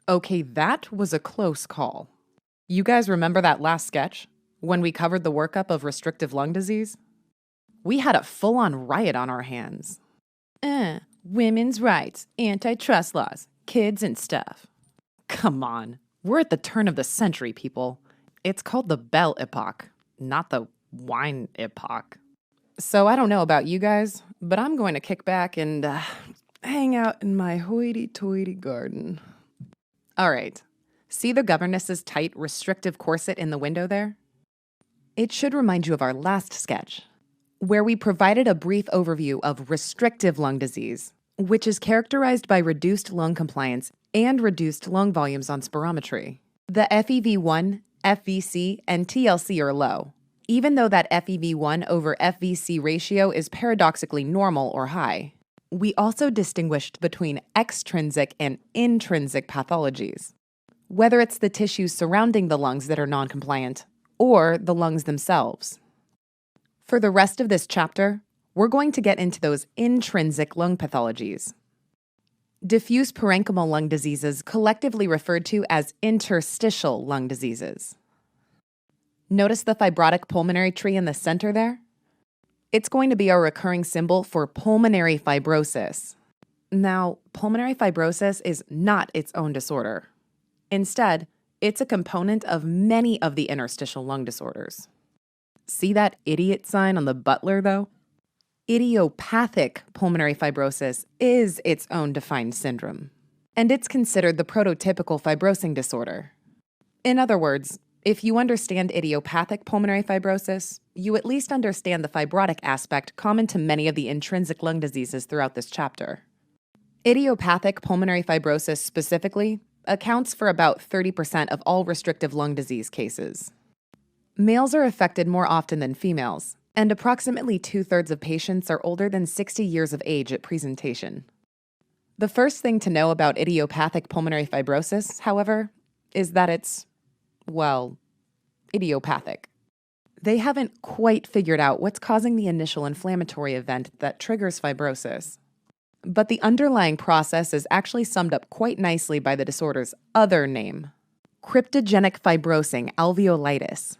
Okay, that was a close call. You guys remember that last sketch? When we covered the workup of restrictive lung disease? We had a full-on riot on our hands. Women's rights, antitrust laws, kids and stuff. Come on, we're at the turn of the century, people. It's called the Belle Epoch, not the wine epoch. So I don't know about you guys, but I'm going to kick back and hang out in my hoity-toity garden. All right, see the governess's tight, restrictive corset in the window there? It should remind you of our last sketch, where we provided a brief overview of restrictive lung disease, which is characterized by reduced lung compliance and reduced lung volumes on spirometry. The FEV1, FVC, and TLC are low, even though that FEV1 over FVC ratio is paradoxically normal or high. We also distinguished between extrinsic and intrinsic pathologies, whether it's the tissues surrounding the lungs that are non-compliant or the lungs themselves. For the rest of this chapter, we're going to get into those intrinsic lung pathologies. Diffuse parenchymal lung diseases, collectively referred to as interstitial lung diseases. Notice the fibrotic pulmonary tree in the center there? It's going to be our recurring symbol for pulmonary fibrosis. Now, pulmonary fibrosis is not its own disorder. Instead, it's a component of many of the interstitial lung disorders. See that idiot sign on the butler, though? Idiopathic pulmonary fibrosis is its own defined syndrome, and it's considered the prototypical fibrosing disorder. In other words, if you understand idiopathic pulmonary fibrosis, you at least understand the fibrotic aspect common to many of the intrinsic lung diseases throughout this chapter. Idiopathic pulmonary fibrosis specifically accounts for about 30% of all restrictive lung disease cases. Males are affected more often than females, and approximately 2/3 of patients are older than 60 years of age at presentation. The first thing to know about idiopathic pulmonary fibrosis, however, is that it's, well, idiopathic. They haven't quite figured out what's causing the initial inflammatory event that triggers fibrosis. But the underlying process is actually summed up quite nicely by the disorder's other name, cryptogenic fibrosing alveolitis.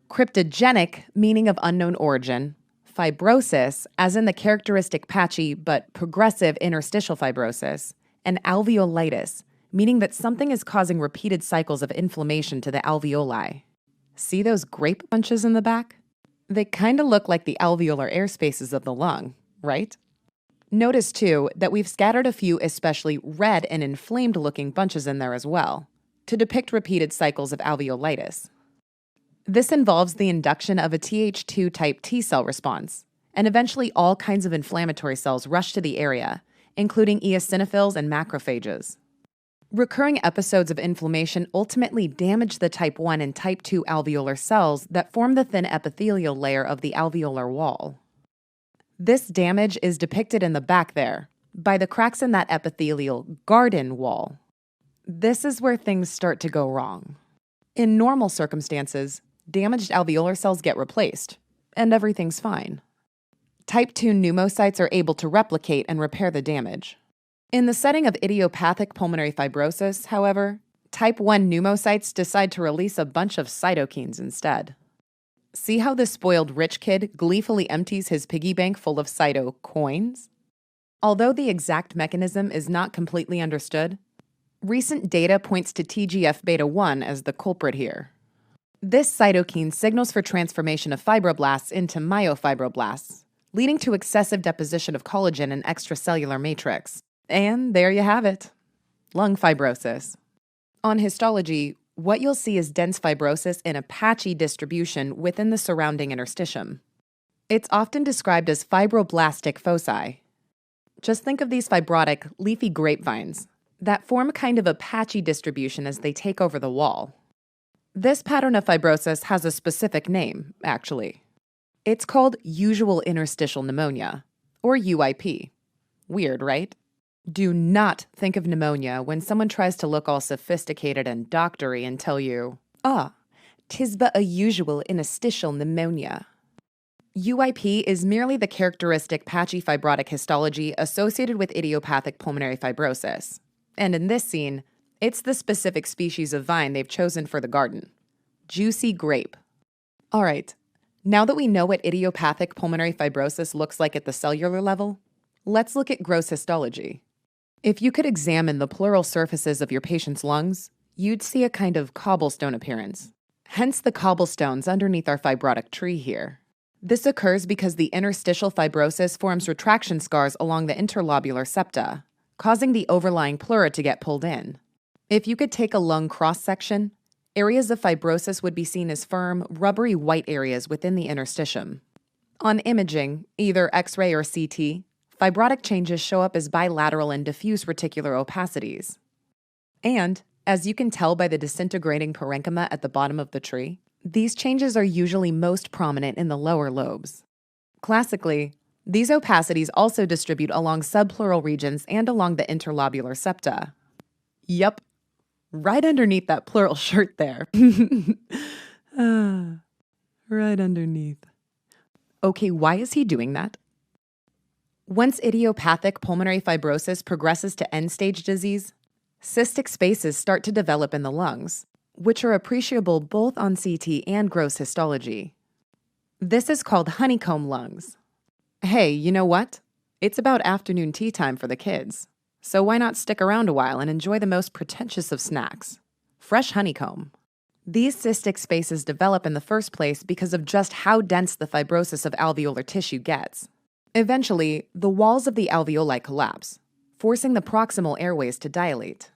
Cryptogenic, meaning of unknown origin, fibrosis, as in the characteristic patchy but progressive interstitial fibrosis, and alveolitis, meaning that something is causing repeated cycles of inflammation to the alveoli. See those grape bunches in the back? They kind of look like the alveolar air spaces of the lung, right? Notice, too, that we've scattered a few especially red and inflamed-looking bunches in there as well, to depict repeated cycles of alveolitis. This involves the induction of a Th2-type T-cell response, and eventually all kinds of inflammatory cells rush to the area, including eosinophils and macrophages. Recurring episodes of inflammation ultimately damage the type 1 and type 2 alveolar cells that form the thin epithelial layer of the alveolar wall. This damage is depicted in the back there, by the cracks in that epithelial garden wall. This is where things start to go wrong. In normal circumstances, damaged alveolar cells get replaced, and everything's fine. Type 2 pneumocytes are able to replicate and repair the damage. In the setting of idiopathic pulmonary fibrosis, however, type 1 pneumocytes decide to release a bunch of cytokines instead. See how this spoiled rich kid gleefully empties his piggy bank full of cyto coins? Although the exact mechanism is not completely understood, recent data points to TGF-beta1 as the culprit here. This cytokine signals for transformation of fibroblasts into myofibroblasts, leading to excessive deposition of collagen in extracellular matrix. And there you have it, lung fibrosis. On histology, what you'll see is dense fibrosis in a patchy distribution within the surrounding interstitium. It's often described as fibroblastic foci. Just think of these fibrotic, leafy grapevines that form kind of a patchy distribution as they take over the wall. This pattern of fibrosis has a specific name, actually. It's called usual interstitial pneumonia, or UIP. Weird, right? Do not think of pneumonia when someone tries to look all sophisticated and doctory and tell you, "'Tis but a usual interstitial pneumonia." UIP is merely the characteristic patchy fibrotic histology associated with idiopathic pulmonary fibrosis. And in this scene, It's the specific species of vine they've chosen for the garden. Juicy grape. All right, now that we know what idiopathic pulmonary fibrosis looks like at the cellular level, let's look at gross histology. If you could examine the pleural surfaces of your patient's lungs, you'd see a kind of cobblestone appearance. Hence the cobblestones underneath our fibrotic tree here. This occurs because the interstitial fibrosis forms retraction scars along the interlobular septa, causing the overlying pleura to get pulled in. If you could take a lung cross-section, areas of fibrosis would be seen as firm, rubbery white areas within the interstitium. On imaging, either X-ray or CT, fibrotic changes show up as bilateral and diffuse reticular opacities. And, as you can tell by the disintegrating parenchyma at the bottom of the tree, these changes are usually most prominent in the lower lobes. Classically, these opacities also distribute along subpleural regions and along the interlobular septa. Yup, right underneath that pleural shirt there. Right underneath. Okay, why is he doing that? Once idiopathic pulmonary fibrosis progresses to end-stage disease, cystic spaces start to develop in the lungs, which are appreciable both on CT and gross histology. This is called honeycomb lungs. Hey, you know what? It's about afternoon tea time for the kids. So why not stick around a while and enjoy the most pretentious of snacks? Fresh honeycomb. These cystic spaces develop in the first place because of just how dense the fibrosis of alveolar tissue gets. Eventually, the walls of the alveoli collapse, forcing the proximal airways to dilate.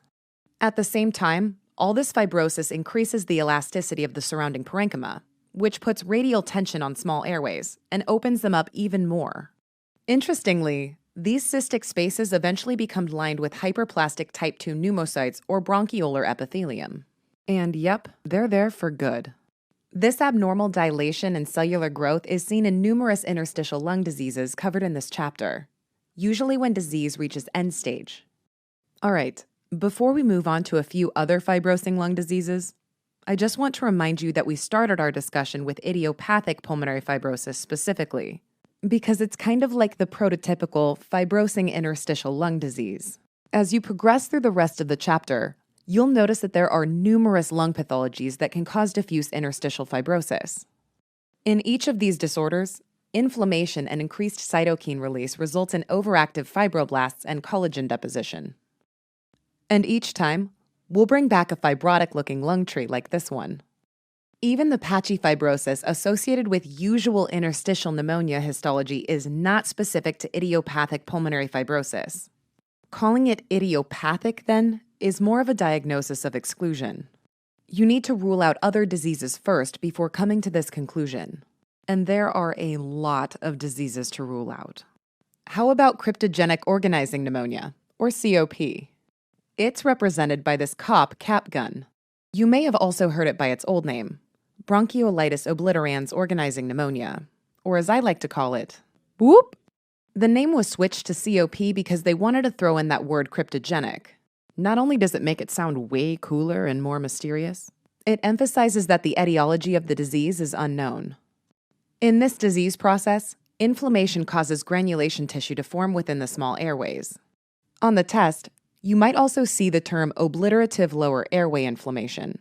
At the same time, all this fibrosis increases the elasticity of the surrounding parenchyma, which puts radial tension on small airways and opens them up even more. Interestingly, these cystic spaces eventually become lined with hyperplastic type 2 pneumocytes or bronchiolar epithelium. And yep, they're there for good. This abnormal dilation and cellular growth is seen in numerous interstitial lung diseases covered in this chapter, usually when disease reaches end stage. All right, before we move on to a few other fibrosing lung diseases, I just want to remind you that we started our discussion with idiopathic pulmonary fibrosis specifically, because it's kind of like the prototypical fibrosing interstitial lung disease. As you progress through the rest of the chapter, you'll notice that there are numerous lung pathologies that can cause diffuse interstitial fibrosis. In each of these disorders, inflammation and increased cytokine release results in overactive fibroblasts and collagen deposition. And each time, we'll bring back a fibrotic-looking lung tree like this one. Even the patchy fibrosis associated with usual interstitial pneumonia histology is not specific to idiopathic pulmonary fibrosis. Calling it idiopathic, then, is more of a diagnosis of exclusion. You need to rule out other diseases first before coming to this conclusion. And there are a lot of diseases to rule out. How about cryptogenic organizing pneumonia, or COP? It's represented by this COP cap gun. You may have also heard it by its old name, bronchiolitis obliterans organizing pneumonia, or as I like to call it, whoop! The name was switched to COP because they wanted to throw in that word cryptogenic. Not only does it make it sound way cooler and more mysterious, it emphasizes that the etiology of the disease is unknown. In this disease process, inflammation causes granulation tissue to form within the small airways. On the test, you might also see the term obliterative lower airway inflammation.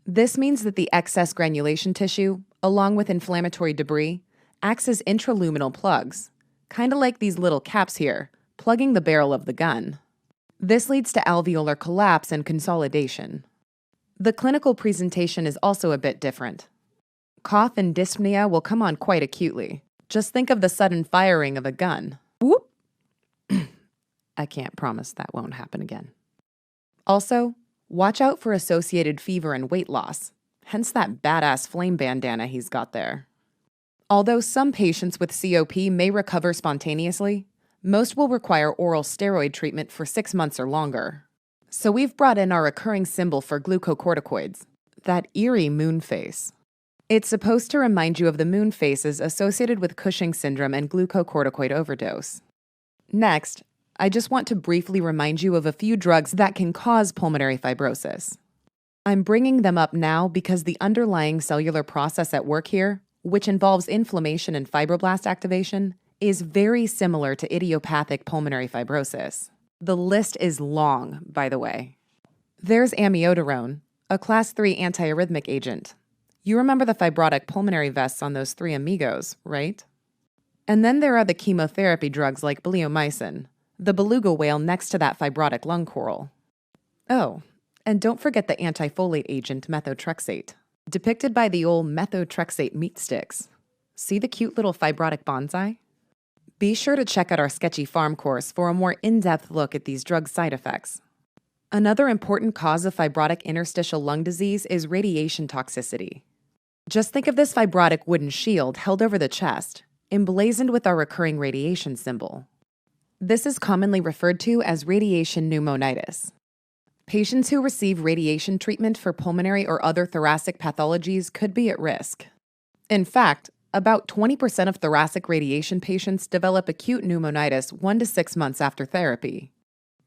This means that the excess granulation tissue, along with inflammatory debris, acts as intraluminal plugs, kind of like these little caps here, plugging the barrel of the gun. This leads to alveolar collapse and consolidation. The clinical presentation is also a bit different. Cough and dyspnea will come on quite acutely. Just think of the sudden firing of a gun. Whoop! I can't promise that won't happen again. Also, watch out for associated fever and weight loss, hence that badass flame bandana he's got there. Although some patients with COP may recover spontaneously, most will require oral steroid treatment for 6 months or longer. So we've brought in our recurring symbol for glucocorticoids, that eerie moon face. It's supposed to remind you of the moon phases associated with Cushing syndrome and glucocorticoid overdose. Next, I just want to briefly remind you of a few drugs that can cause pulmonary fibrosis. I'm bringing them up now because the underlying cellular process at work here, which involves inflammation and fibroblast activation, is very similar to idiopathic pulmonary fibrosis. The list is long, by the way. There's amiodarone, a class 3 antiarrhythmic agent. You remember the fibrotic pulmonary vests on those three amigos, right? And then there are the chemotherapy drugs like bleomycin, the beluga whale next to that fibrotic lung coral. Oh, and don't forget the antifolate agent methotrexate, depicted by the old methotrexate meat sticks. See the cute little fibrotic bonsai? Be sure to check out our sketchy farm course for a more in-depth look at these drug side effects. Another important cause of fibrotic interstitial lung disease is radiation toxicity. Just think of this fibrotic wooden shield held over the chest, emblazoned with our recurring radiation symbol. This is commonly referred to as radiation pneumonitis. Patients who receive radiation treatment for pulmonary or other thoracic pathologies could be at risk. In fact, about 20% of thoracic radiation patients develop acute pneumonitis 1 to 6 months after therapy.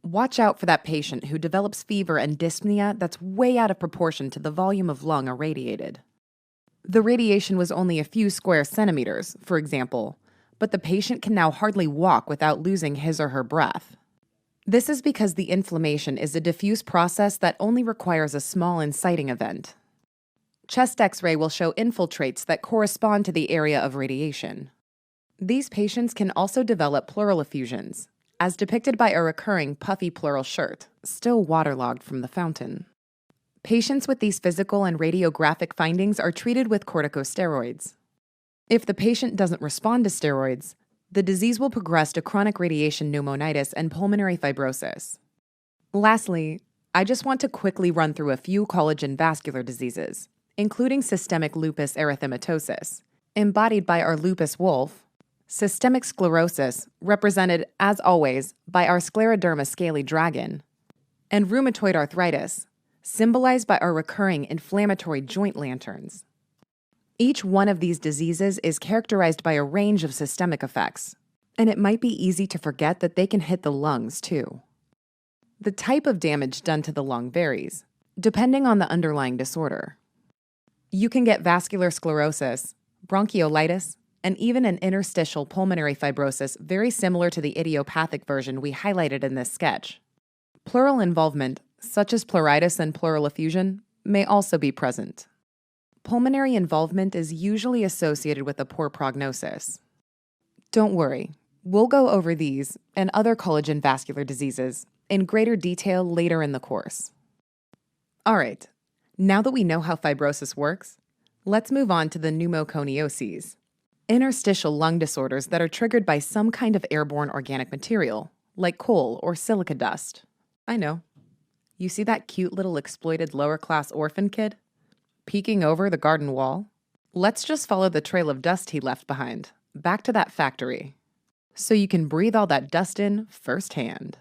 Watch out for that patient who develops fever and dyspnea that's way out of proportion to the volume of lung irradiated. The radiation was only a few square centimeters, for example, but the patient can now hardly walk without losing his or her breath. This is because the inflammation is a diffuse process that only requires a small inciting event. Chest X-ray will show infiltrates that correspond to the area of radiation. These patients can also develop pleural effusions, as depicted by a recurring puffy pleural shirt, still waterlogged from the fountain. Patients with these physical and radiographic findings are treated with corticosteroids. If the patient doesn't respond to steroids, the disease will progress to chronic radiation pneumonitis and pulmonary fibrosis. Lastly, I just want to quickly run through a few collagen vascular diseases, including systemic lupus erythematosus, embodied by our lupus wolf, systemic sclerosis, represented, as always, by our scleroderma scaly dragon, and rheumatoid arthritis, symbolized by our recurring inflammatory joint lanterns. Each one of these diseases is characterized by a range of systemic effects, and it might be easy to forget that they can hit the lungs too. The type of damage done to the lung varies, depending on the underlying disorder. You can get vascular sclerosis, bronchiolitis, and even an interstitial pulmonary fibrosis very similar to the idiopathic version we highlighted in this sketch. Pleural involvement, such as pleuritis and pleural effusion, may also be present. Pulmonary involvement is usually associated with a poor prognosis. Don't worry, we'll go over these and other collagen vascular diseases in greater detail later in the course. All right, now that we know how fibrosis works, let's move on to the pneumoconioses, interstitial lung disorders that are triggered by some kind of airborne organic material, like coal or silica dust. I know. You see that cute little exploited lower-class orphan kid peeking over the garden wall? Let's just follow the trail of dust he left behind, back to that factory, so you can breathe all that dust in firsthand.